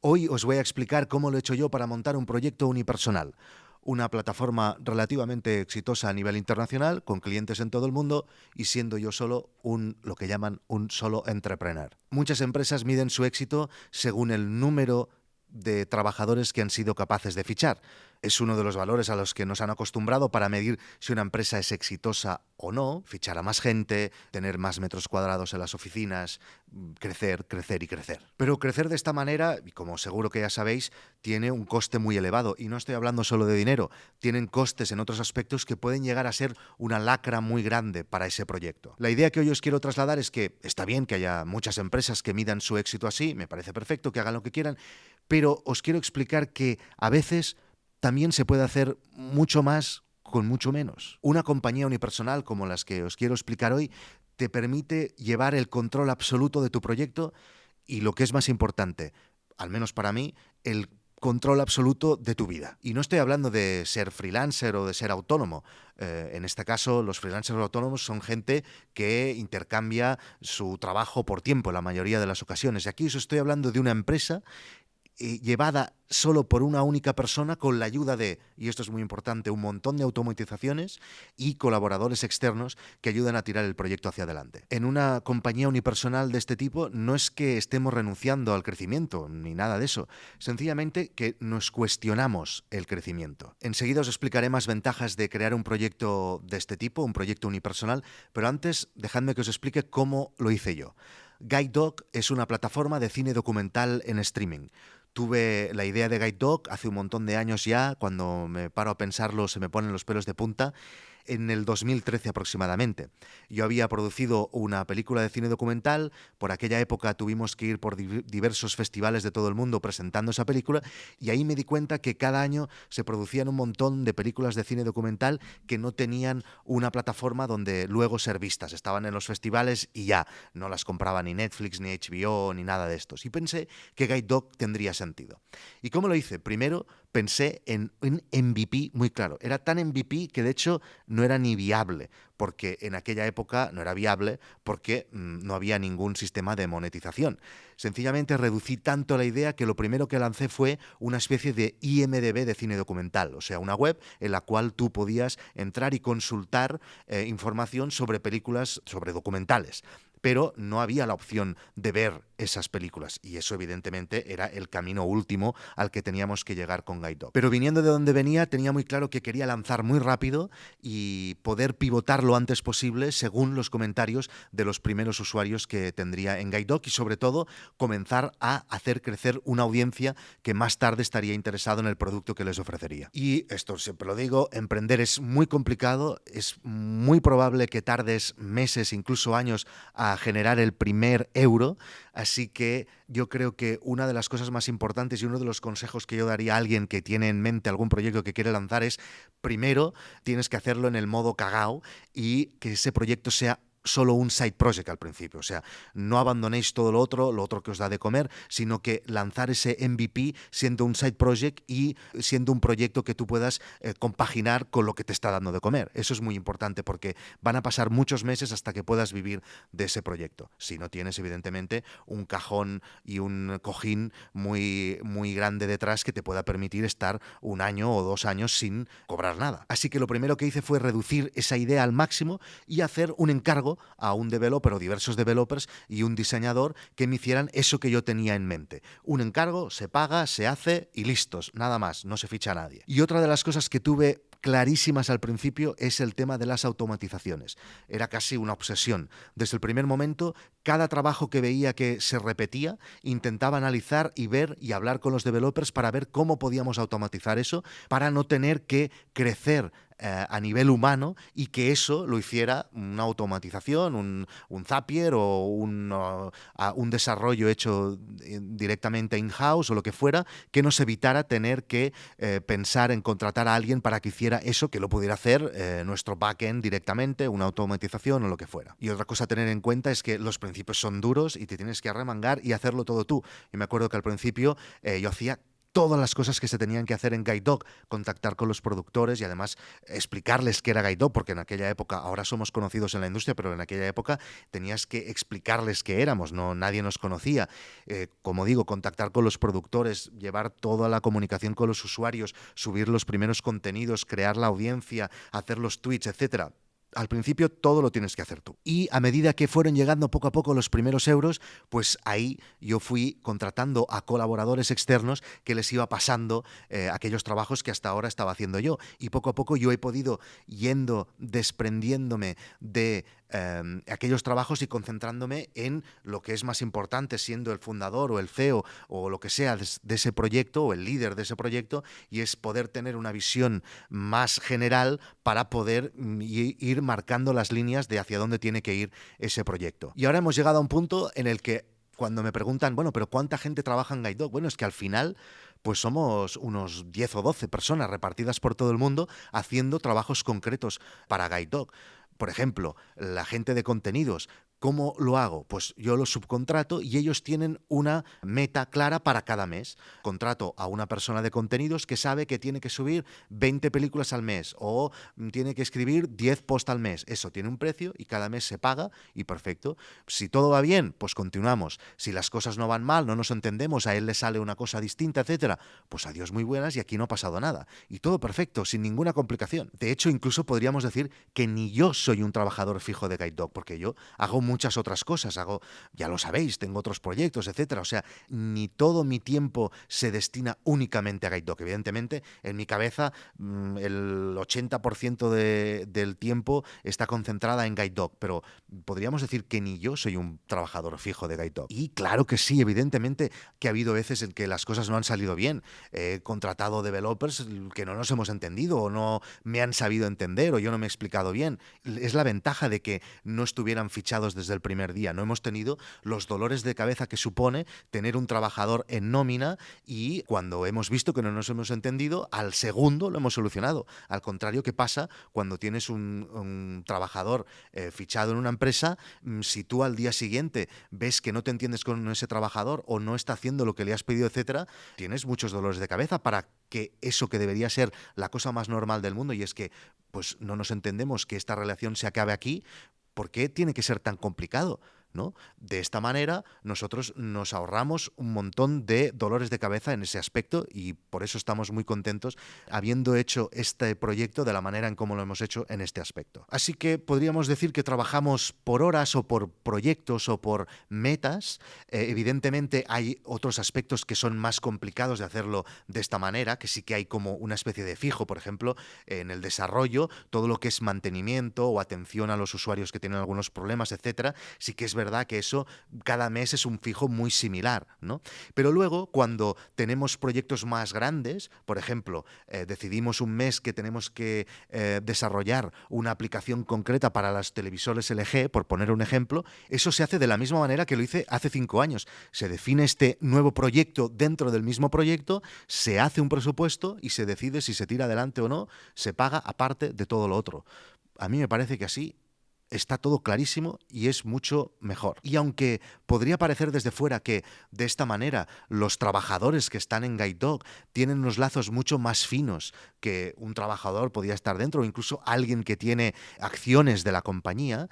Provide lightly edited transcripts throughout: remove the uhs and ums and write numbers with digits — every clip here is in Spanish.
Hoy os voy a explicar cómo lo he hecho yo para montar un proyecto unipersonal, una plataforma relativamente exitosa a nivel internacional, con clientes en todo el mundo y siendo yo solo lo que llaman un solo entrepreneur. Muchas empresas miden su éxito según el número de trabajadores que han sido capaces de fichar. Es uno de los valores a los que nos han acostumbrado para medir si una empresa es exitosa o no, fichar a más gente, tener más metros cuadrados en las oficinas, crecer, crecer y crecer. Pero crecer de esta manera, y como seguro que ya sabéis, tiene un coste muy elevado. Y no estoy hablando solo de dinero, tienen costes en otros aspectos que pueden llegar a ser una lacra muy grande para ese proyecto. La idea que hoy os quiero trasladar es que está bien que haya muchas empresas que midan su éxito así, me parece perfecto, que hagan lo que quieran, pero os quiero explicar que a veces también se puede hacer mucho más con mucho menos. Una compañía unipersonal como las que os quiero explicar hoy te permite llevar el control absoluto de tu proyecto y, lo que es más importante, al menos para mí, el control absoluto de tu vida. Y no estoy hablando de ser freelancer o de ser autónomo. En este caso, los freelancers o autónomos son gente que intercambia su trabajo por tiempo en la mayoría de las ocasiones. Y aquí os estoy hablando de una empresa llevada solo por una única persona con la ayuda de, y esto es muy importante, un montón de automatizaciones y colaboradores externos que ayudan a tirar el proyecto hacia adelante. En una compañía unipersonal de este tipo no es que estemos renunciando al crecimiento ni nada de eso, sencillamente que nos cuestionamos el crecimiento. Enseguida os explicaré más ventajas de crear un proyecto de este tipo, un proyecto unipersonal, pero antes dejadme que os explique cómo lo hice yo. Guide Dog es una plataforma de cine documental en streaming. Tuve la idea de Guide Dog hace un montón de años ya. Cuando me paro a pensarlo se me ponen los pelos de punta, en el 2013 aproximadamente. Yo había producido una película de cine documental. Por aquella época tuvimos que ir por diversos festivales de todo el mundo presentando esa película, y ahí me di cuenta que cada año se producían un montón de películas de cine documental que no tenían una plataforma donde luego ser vistas. Estaban en los festivales y ya, no las compraba ni Netflix, ni HBO, ni nada de estos. Y pensé que Guide Dog tendría sentido. ¿Y cómo lo hice? Primero pensé en un MVP muy claro. Era tan MVP que de hecho no era ni viable, porque en aquella época no era viable porque no había ningún sistema de monetización. Sencillamente reducí tanto la idea que lo primero que lancé fue una especie de IMDb de cine documental, o sea, una web en la cual tú podías entrar y consultar información sobre películas, sobre documentales. Pero no había la opción de ver esas películas, y eso evidentemente era el camino último al que teníamos que llegar con Guide Dog. Pero viniendo de donde venía, tenía muy claro que quería lanzar muy rápido y poder pivotar lo antes posible según los comentarios de los primeros usuarios que tendría en Guide Dog, y sobre todo comenzar a hacer crecer una audiencia que más tarde estaría interesado en el producto que les ofrecería. Y esto siempre lo digo, emprender es muy complicado, es muy probable que tardes meses, incluso años, a generar el primer euro. Así que yo creo que una de las cosas más importantes y uno de los consejos que yo daría a alguien que tiene en mente algún proyecto que quiere lanzar es: primero, tienes que hacerlo en el modo cagao y que ese proyecto sea solo un side project al principio. O sea, no abandonéis todo lo otro que os da de comer, sino que lanzar ese MVP siendo un side project y siendo un proyecto que tú puedas compaginar con lo que te está dando de comer. Eso es muy importante porque van a pasar muchos meses hasta que puedas vivir de ese proyecto. Si no tienes, evidentemente, un cajón y un cojín muy, muy grande detrás que te pueda permitir estar un año o 2 años sin cobrar nada. Así que lo primero que hice fue reducir esa idea al máximo y hacer un encargo a un developer o diversos developers y un diseñador que me hicieran eso que yo tenía en mente. Un encargo, se paga, se hace y listos, nada más, no se ficha a nadie. Y otra de las cosas que tuve clarísimas al principio es el tema de las automatizaciones. Era casi una obsesión. Desde el primer momento, cada trabajo que veía que se repetía, intentaba analizar y ver y hablar con los developers para ver cómo podíamos automatizar eso para no tener que crecer a nivel humano y que eso lo hiciera una automatización, un Zapier o un desarrollo hecho directamente in-house o lo que fuera, que nos evitara tener que pensar en contratar a alguien para que hiciera eso, que lo pudiera hacer nuestro backend directamente, una automatización o lo que fuera. Y otra cosa a tener en cuenta es que los principios son duros y te tienes que arremangar y hacerlo todo tú. Y me acuerdo que al principio yo hacía todas las cosas que se tenían que hacer en Guide Dog, contactar con los productores y además explicarles qué era Guide Dog, porque en aquella época, ahora somos conocidos en la industria, pero en aquella época tenías que explicarles qué éramos, no, nadie nos conocía. Como digo, contactar con los productores, llevar toda la comunicación con los usuarios, subir los primeros contenidos, crear la audiencia, hacer los tweets, etcétera. Al principio todo lo tienes que hacer tú. Y a medida que fueron llegando poco a poco los primeros euros, pues ahí yo fui contratando a colaboradores externos que les iba pasando aquellos trabajos que hasta ahora estaba haciendo yo. Y poco a poco yo he podido desprendiéndome de aquellos trabajos y concentrándome en lo que es más importante, siendo el fundador o el CEO o lo que sea de ese proyecto o el líder de ese proyecto, y es poder tener una visión más general para poder ir marcando las líneas de hacia dónde tiene que ir ese proyecto. Y ahora hemos llegado a un punto en el que cuando me preguntan, bueno, pero ¿cuánta gente trabaja en Guide Dog? Bueno, es que al final pues somos unos 10 o 12 personas repartidas por todo el mundo haciendo trabajos concretos para Guide Dog. Por ejemplo, la gente de contenidos. ¿Cómo lo hago? Pues yo los subcontrato y ellos tienen una meta clara para cada mes. Contrato a una persona de contenidos que sabe que tiene que subir 20 películas al mes o tiene que escribir 10 posts al mes. Eso tiene un precio y cada mes se paga y perfecto. Si todo va bien, pues continuamos. Si las cosas no van mal, no nos entendemos, a él le sale una cosa distinta, etcétera, pues adiós muy buenas y aquí no ha pasado nada. Y todo perfecto, sin ninguna complicación. De hecho, incluso podríamos decir que ni yo soy un trabajador fijo de Guide Dog, porque yo hago muchas otras cosas, ya lo sabéis, tengo otros proyectos, etcétera. O sea, ni todo mi tiempo se destina únicamente a Guide Dog. Evidentemente, en mi cabeza el 80% del tiempo está concentrada en Guide Dog, pero podríamos decir que ni yo soy un trabajador fijo de Guide Dog. Y claro que sí, evidentemente que ha habido veces en que las cosas no han salido bien. He contratado developers que no nos hemos entendido o no me han sabido entender o yo no me he explicado bien. Es la ventaja de que no estuvieran fichados desde el primer día. No hemos tenido los dolores de cabeza que supone tener un trabajador en nómina y cuando hemos visto que no nos hemos entendido, al segundo lo hemos solucionado. Al contrario que pasa cuando tienes un trabajador fichado en una empresa, si tú al día siguiente ves que no te entiendes con ese trabajador o no está haciendo lo que le has pedido, etcétera, tienes muchos dolores de cabeza para que eso que debería ser la cosa más normal del mundo, y es que pues no nos entendemos, que esta relación se acabe aquí. ¿Por qué tiene que ser tan complicado? ¿No? De esta manera nosotros nos ahorramos un montón de dolores de cabeza en ese aspecto y por eso estamos muy contentos habiendo hecho este proyecto de la manera en cómo lo hemos hecho en este aspecto. Así que podríamos decir que trabajamos por horas o por proyectos o por metas. Evidentemente hay otros aspectos que son más complicados de hacerlo de esta manera, que sí que hay como una especie de fijo, por ejemplo, en el desarrollo, todo lo que es mantenimiento o atención a los usuarios que tienen algunos problemas, etcétera, sí que es verdad que eso cada mes es un fijo muy similar, ¿no? Pero luego, cuando tenemos proyectos más grandes, por ejemplo, decidimos un mes que tenemos que desarrollar una aplicación concreta para los televisores LG, por poner un ejemplo, eso se hace de la misma manera que lo hice hace 5 años. Se define este nuevo proyecto dentro del mismo proyecto, se hace un presupuesto y se decide si se tira adelante o no, se paga aparte de todo lo otro. A mí me parece que así está todo clarísimo y es mucho mejor. Y aunque podría parecer desde fuera que de esta manera los trabajadores que están en Guide Dog tienen unos lazos mucho más finos que un trabajador podía estar dentro o incluso alguien que tiene acciones de la compañía,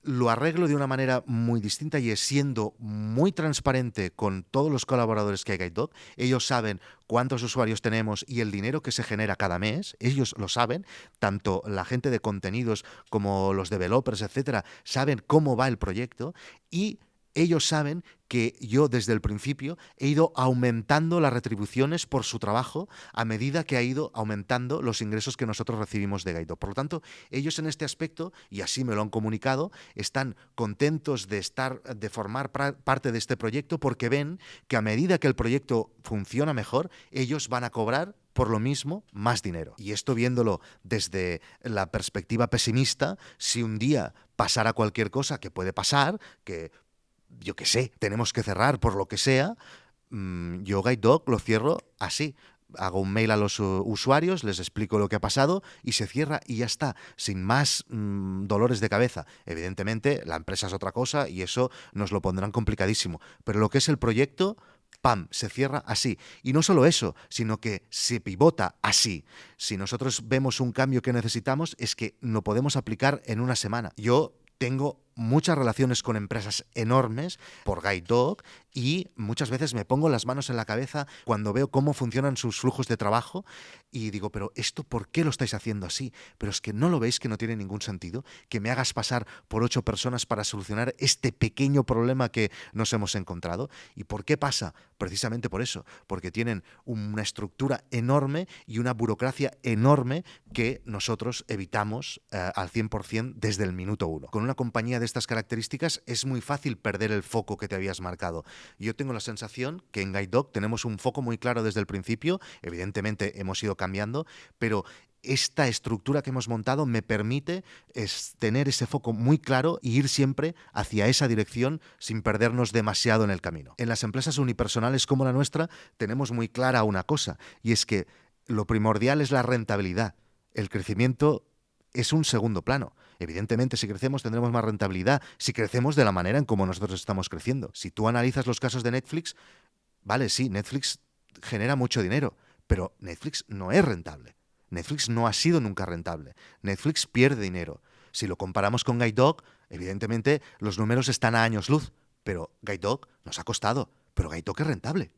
lo arreglo de una manera muy distinta y es siendo muy transparente con todos los colaboradores que hay en Guide Dog. Ellos saben cuántos usuarios tenemos y el dinero que se genera cada mes. Ellos lo saben, tanto la gente de contenidos como los developers, etcétera, saben cómo va el proyecto y ellos saben que yo desde el principio he ido aumentando las retribuciones por su trabajo a medida que ha ido aumentando los ingresos que nosotros recibimos de Guide Dog. Por lo tanto, ellos en este aspecto, y así me lo han comunicado, están contentos de formar parte de este proyecto porque ven que a medida que el proyecto funciona mejor, ellos van a cobrar por lo mismo más dinero. Y esto viéndolo desde la perspectiva pesimista, si un día pasara cualquier cosa, que puede pasar, que yo qué sé, tenemos que cerrar por lo que sea, yo Guide Dog lo cierro así. Hago un mail a los usuarios, les explico lo que ha pasado y se cierra y ya está, sin más dolores de cabeza. Evidentemente, la empresa es otra cosa y eso nos lo pondrán complicadísimo. Pero lo que es el proyecto, ¡pam!, se cierra así. Y no solo eso, sino que se pivota así. Si nosotros vemos un cambio que necesitamos, es que lo podemos aplicar en una semana. Yo tengo muchas relaciones con empresas enormes por Guide Dog y muchas veces me pongo las manos en la cabeza cuando veo cómo funcionan sus flujos de trabajo y digo, pero ¿esto por qué lo estáis haciendo así? Pero es que no lo veis, que no tiene ningún sentido, que me hagas pasar por 8 personas para solucionar este pequeño problema que nos hemos encontrado. ¿Y por qué pasa? Precisamente por eso, porque tienen una estructura enorme y una burocracia enorme que nosotros evitamos al 100% desde el minuto uno. Con una compañía de estas características es muy fácil perder el foco que te habías marcado. Yo tengo la sensación que en Guide Dog tenemos un foco muy claro desde el principio, evidentemente hemos ido cambiando, pero esta estructura que hemos montado me permite tener ese foco muy claro y ir siempre hacia esa dirección sin perdernos demasiado en el camino. En las empresas unipersonales como la nuestra tenemos muy clara una cosa, y es que lo primordial es la rentabilidad. El crecimiento es un segundo plano. Evidentemente, si crecemos tendremos más rentabilidad, si crecemos de la manera en como nosotros estamos creciendo. Si tú analizas los casos de Netflix, vale, sí, Netflix genera mucho dinero, pero Netflix no es rentable. Netflix no ha sido nunca rentable. Netflix pierde dinero. Si lo comparamos con Guide Dog, evidentemente los números están a años luz, pero Guide Dog nos ha costado, pero Guide Dog es rentable.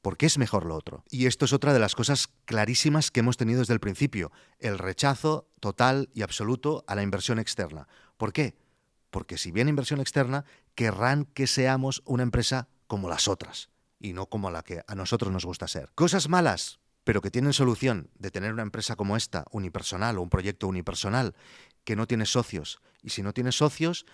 ¿Por qué es mejor lo otro? Y esto es otra de las cosas clarísimas que hemos tenido desde el principio, el rechazo total y absoluto a la inversión externa. ¿Por qué? Porque si viene inversión externa, querrán que seamos una empresa como las otras y no como la que a nosotros nos gusta ser. Cosas malas, pero que tienen solución, de tener una empresa como esta, unipersonal o un proyecto unipersonal, que no tiene socios. Y si no tienes socios,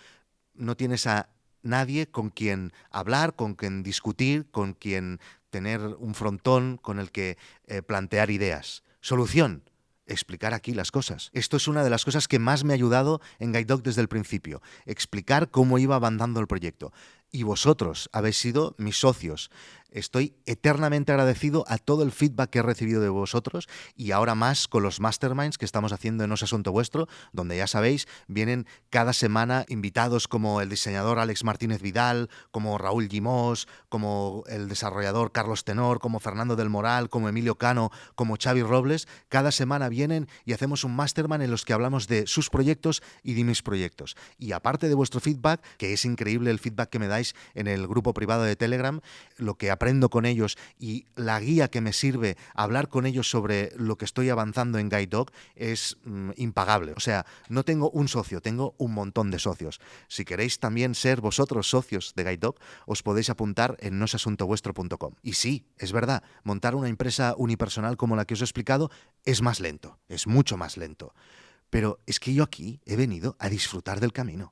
no tienes a nadie con quien hablar, con quien discutir, con quien tener un frontón con el que plantear ideas. Solución: explicar aquí las cosas. Esto es una de las cosas que más me ha ayudado en Guide Dog desde el principio, explicar cómo iba avanzando el proyecto. Y vosotros habéis sido mis socios. Estoy eternamente agradecido a todo el feedback que he recibido de vosotros y ahora más con los masterminds que estamos haciendo en No es Asunto Vuestro, donde ya sabéis, vienen cada semana invitados como el diseñador Alex Martínez Vidal, como Raúl Gimós, como el desarrollador Carlos Tenor, como Fernando del Moral, como Emilio Cano, como Xavi Robles. Cada semana vienen y hacemos un mastermind en los que hablamos de sus proyectos y de mis proyectos. Y aparte de vuestro feedback, que es increíble el feedback que me dais en el grupo privado de Telegram, lo que aprendo con ellos y la guía que me sirve hablar con ellos sobre lo que estoy avanzando en Guide Dog es impagable. O sea, no tengo un socio, tengo un montón de socios. Si queréis también ser vosotros socios de Guide Dog, os podéis apuntar en noesasuntovuestro.com. Y sí, es verdad, montar una empresa unipersonal como la que os he explicado es más lento, es mucho más lento. Pero es que yo aquí he venido a disfrutar del camino.